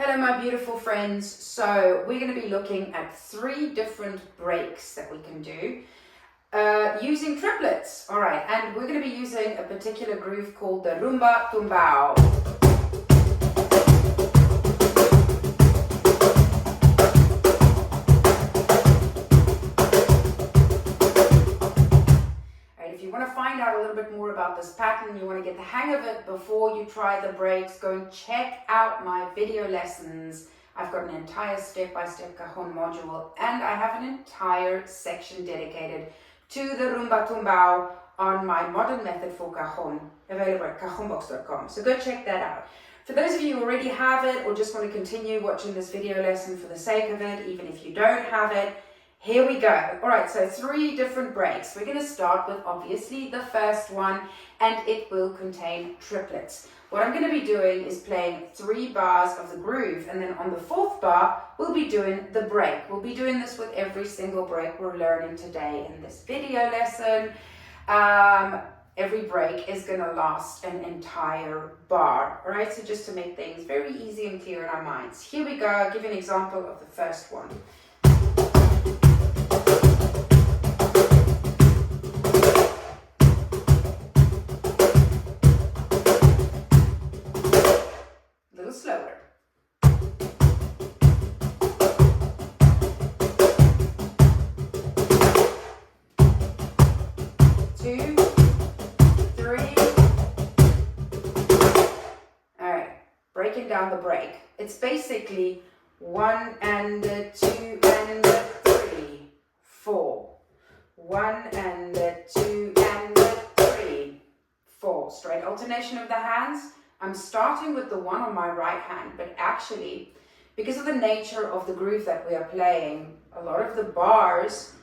Hello my beautiful friends. So we're going to be looking at 3 different breaks that we can do using triplets. Alright, and we're going to be using a particular groove called the rumba tumbao. If you want to find out a little bit more about this pattern, you want to get the hang of it before you try the breaks, go and check out my video lessons. I've got an entire step-by-step Cajon module, and I have an entire section dedicated to the rumba tumbao on my modern method for Cajon, available at cajonbox.com. So go check that out. For those of you who already have it or just want to continue watching this video lesson for the sake of it, even if you don't have it, here we go. All right, so 3 different breaks. We're going to start with obviously the first one, and it will contain triplets. What I'm going to be doing is playing 3 bars of the groove, and then on the 4th bar, we'll be doing the break. We'll be doing this with every single break we're learning today in this video lesson. Every break is going to last an entire bar. All right, so just to make things very easy and clear in our minds. Here we go. I'll give you an example of the first one. Slower. 2, 3. All right, breaking down the break. It's basically 1 and 2 and 3, 4. 1 and 2 and 3, 4. Straight alternation of the hands. I'm starting with the one on my right hand, but actually, because of the nature of the groove that we are playing, a lot of the bars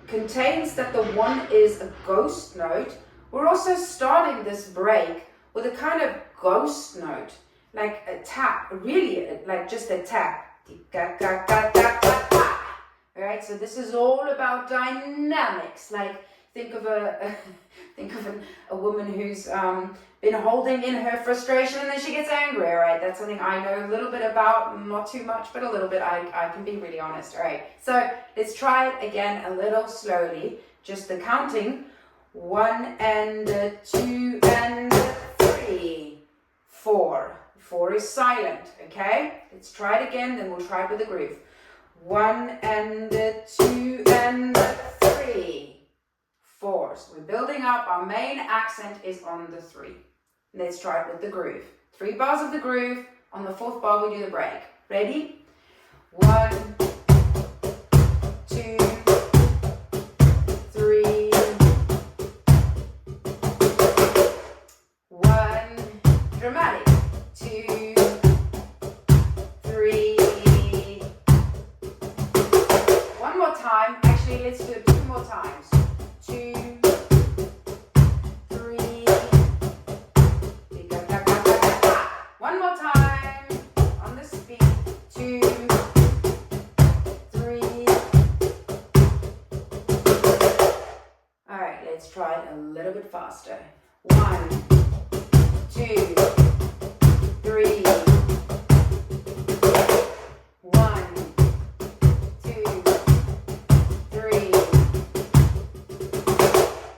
contains that the 1 is a ghost note. We're also starting this break with a kind of ghost note, like a tap, really like just a tap. Alright, so this is all about dynamics, like think of a woman who's been holding in her frustration and then she gets angry. All right, that's something I know a little bit about, not too much, but a little bit. I can be really honest. All right, so let's try it again a little slowly. Just the counting: 1 and 2 and 3, 4. 4 is silent. Okay, let's try it again. Then we'll try it with the groove. 1 and 2 and 3. 4. So we're building up. Our main accent is on the 3. Let's try it with the groove. 3 bars of the groove. On the 4th bar, we do the break. Ready? 1, 2, 3. 1. Dramatic. 2, 3. One more time. Actually, let's do it 2 more times. 2, 3. One more time on the speed. 2, 3. All right, let's try it a little bit faster. 1, 2, 3. 1, 2, 3.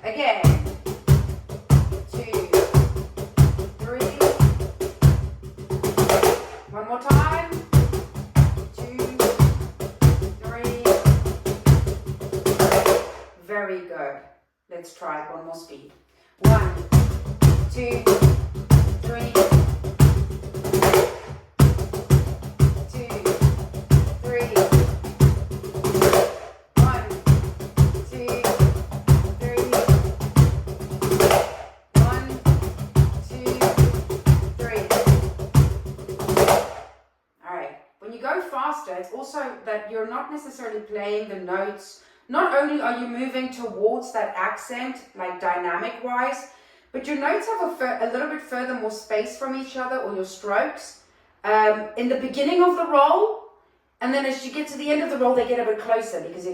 Again, 2, 3. One more time. 2, 3. Very good. Let's try it one more speed. 1, 2, 3. 2, 3. 1, 2, 3. 1, 2, 3. All right. When you go faster, it's also that you're not necessarily playing the notes. Not only are you moving towards that accent, like dynamic-wise, but your notes have a little bit further more space from each other, or your strokes, in the beginning of the roll, and then as you get to the end of the roll, they get a bit closer because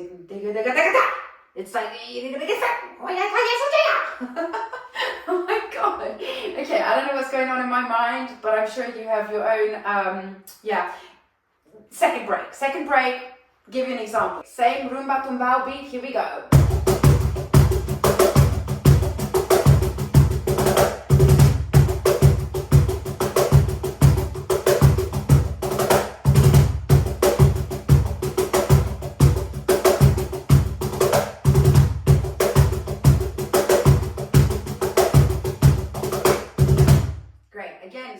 it's like oh my god. Okay, I don't know what's going on in my mind, but I'm sure you have your own Second break, give you an example. Same rumba tumbao beat, here we go.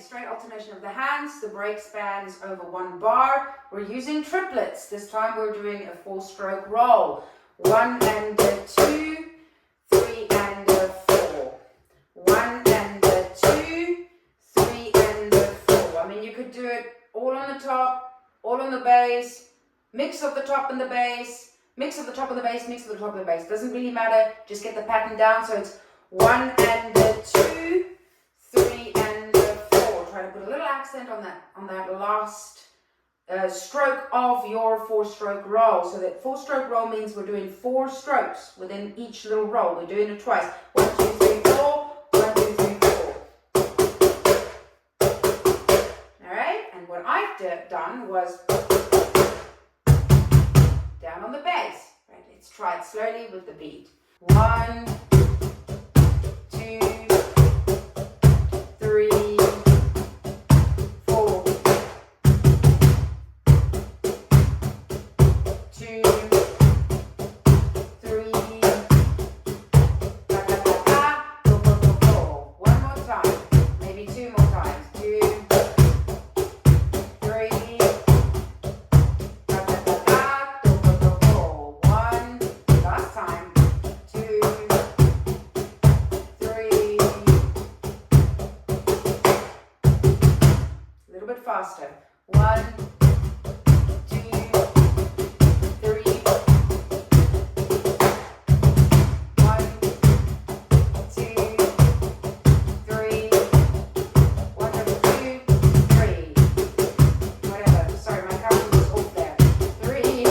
Straight alternation of the hands, the break spans over one bar. We're using triplets. This time we're doing a 4-stroke roll. 1 and a 2, 3 and a 4. 1 and a 2, 3 and a 4. I mean, you could do it all on the top, all on the bass, mix of the top and the bass, mix of the top and the bass, mix of the top and the bass. Doesn't really matter, just get the pattern down. So it's 1 and a 2, 3 and a 4. Try to put a little accent on that last stroke of your 4-stroke roll. So that 4-stroke roll means we're doing 4 strokes within each little roll. We're doing it twice. 1, 2, 3, 4. 1, 2, 3, 4. All right. And what I've done was down on the bass. Right. Let's try it slowly with the beat. 1, 2, 3, 4, 2, 3, ba, ba, ba, ba, go, go, go, go. One more time, maybe 2 more times. 2, 3, ba, ba, ba, ba, go, go, go, go. 1, last time. 2, 3, a little bit faster. 1, 2, 3, 1, 2, 3, 1, 2, 3. Whatever. Sorry, my count was off there. 3,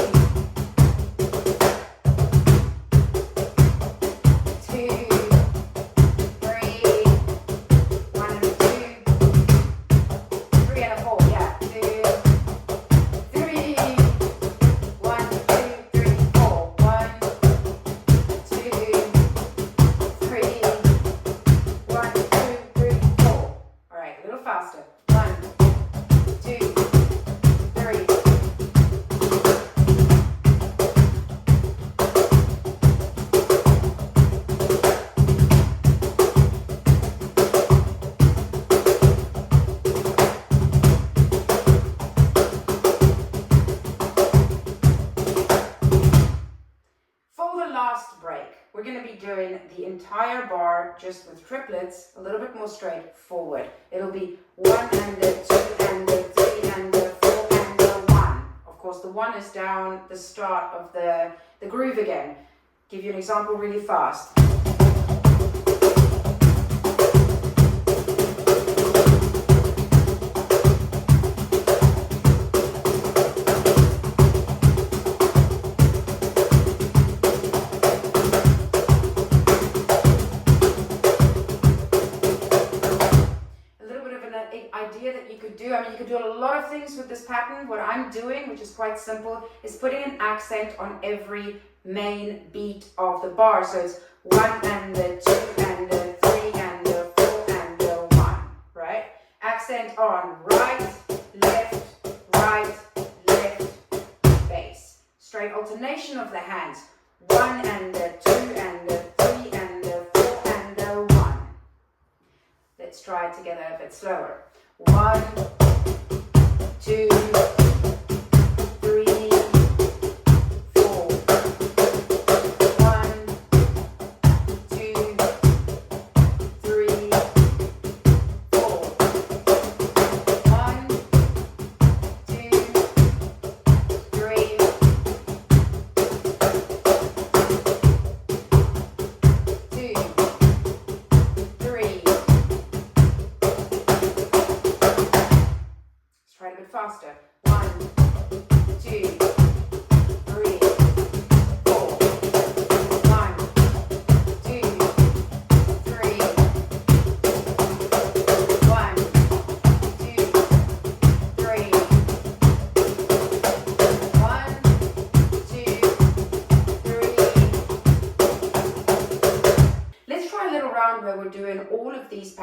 2, 3, 1 and a 2, 3 and a 4. Yeah. 2, 3, 1, 2, 3, 4. 1, 2, 3, 1, 2, 3, 4. All right, a little faster. 1, 2, 3. For the last break, we're going to be doing the entire bar just with triplets, a little bit more straightforward. It'll be 1 and a 2 and a 3 and a 4 and a 1. Of course, the 1 is down the start of the groove again. Give you an example really fast. Idea that you could do. I mean, you could do a lot of things with this pattern. What I'm doing, which is quite simple, is putting an accent on every main beat of the bar. So it's 1 and a 2 and a 3 and a 4 and a 1, right? Accent on right, left, bass. Straight alternation of the hands. 1 and a 2 and a 3 and a 4 and a 1. Let's try it together a bit slower. 1, 2, 3, 4. 1, 2, 3, 4. 1, 2, 3. 2, 3. Try it a bit faster. 1, 2, 3, 4. 1, 2, 3. 1, 2, 3.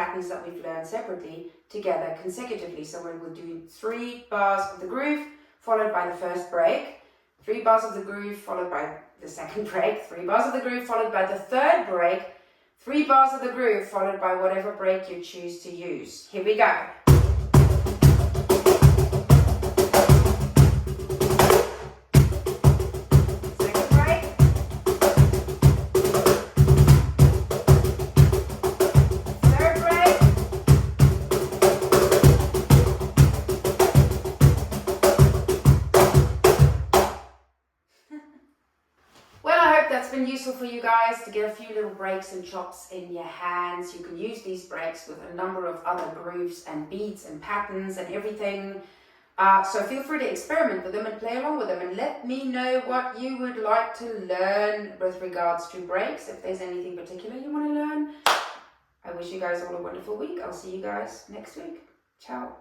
patterns that we've learned separately together consecutively. So we'll do 3 bars of the groove followed by the first break, 3 bars of the groove followed by the second break, 3 bars of the groove followed by the third break, 3 bars of the groove followed by whatever break you choose to use. Here we go. Useful for you guys to get a few little breaks and chops in your hands. You can use these breaks with a number of other grooves and beats and patterns and everything. So feel free to experiment with them and play along with them, and let me know what you would like to learn with regards to breaks. If there's anything particular you want to learn. I wish you guys all a wonderful week. I'll see you guys next week. Ciao.